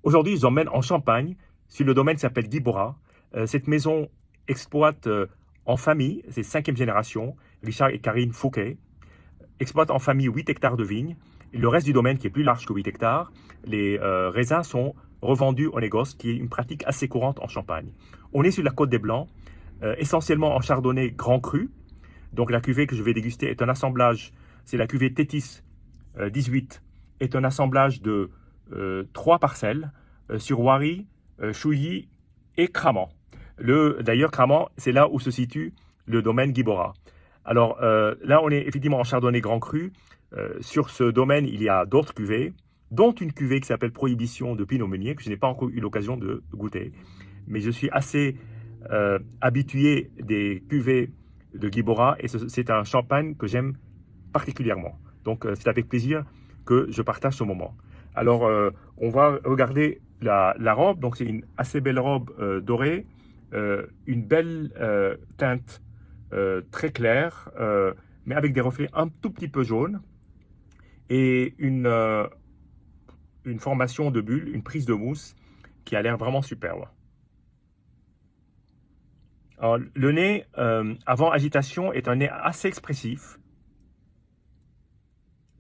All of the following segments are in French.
Aujourd'hui, je vous emmène en Champagne, sur le domaine qui s'appelle Guibora. Cette maison exploite en famille, c'est cinquième génération, Richard et Karine Fouquet, exploitent en famille 8 hectares de vignes. Et le reste du domaine, qui est plus large que 8 hectares, les raisins sont revendus au négoce, qui est une pratique assez courante en Champagne. On est sur la côte des Blancs, essentiellement en chardonnay grand cru. Donc la cuvée que je vais déguster est un assemblage, c'est la cuvée Tétis 18, est un assemblage de 3 parcelles sur Wari, Chouilly et Cramant. D'ailleurs, Cramant, c'est là où se situe le domaine Guibora. Alors là, on est effectivement en chardonnay grand cru. Sur ce domaine, il y a d'autres cuvées, dont une cuvée qui s'appelle Prohibition de Pinot Meunier, que je n'ai pas encore eu l'occasion de goûter. Mais je suis assez habitué des cuvées de Guibora et c'est un champagne que j'aime particulièrement. Donc c'est avec plaisir que je partage ce moment. Alors on va regarder la robe. Donc c'est une assez belle robe dorée, une belle teinte très claire, mais avec des reflets un tout petit peu jaunes et une formation de bulles, une prise de mousse qui a l'air vraiment superbe. Alors, le nez avant agitation est un nez assez expressif.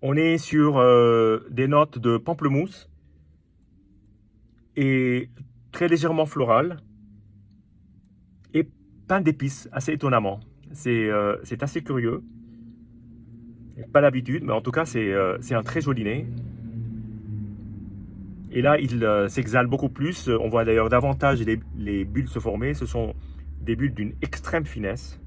On est sur des notes de pamplemousse et très légèrement floral et plein d'épices, assez étonnamment. C'est assez curieux. Pas l'habitude, mais en tout cas, c'est un très joli nez. Et là, il s'exhale beaucoup plus. On voit d'ailleurs davantage les bulles se former. Ce sont des bulles d'une extrême finesse.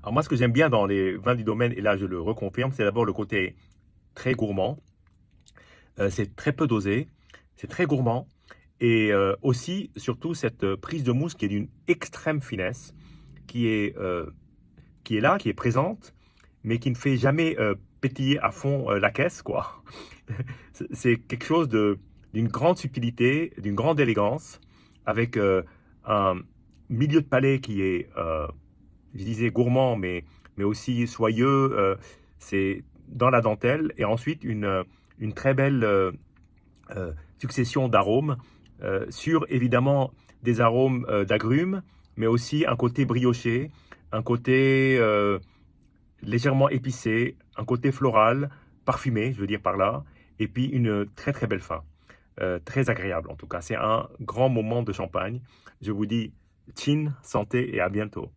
Alors moi, ce que j'aime bien dans les vins du domaine, et là je le reconfirme, c'est d'abord le côté très gourmand. C'est très peu dosé, c'est très gourmand. Et aussi, surtout, cette prise de mousse qui est d'une extrême finesse, qui est, euh, qui est là, qui est présente, mais qui ne fait jamais pétiller à fond la caisse, quoi. C'est quelque chose d'une grande subtilité, d'une grande élégance, avec un milieu de palais qui est, je disais, gourmand, mais aussi soyeux. C'est dans la dentelle. Et ensuite, une très belle succession d'arômes, sur évidemment des arômes d'agrumes, mais aussi un côté brioché, un côté légèrement épicé, un côté floral, parfumé, je veux dire par là, et puis une très très belle fin. Très agréable en tout cas. C'est un grand moment de champagne. Je vous dis chin, santé et à bientôt.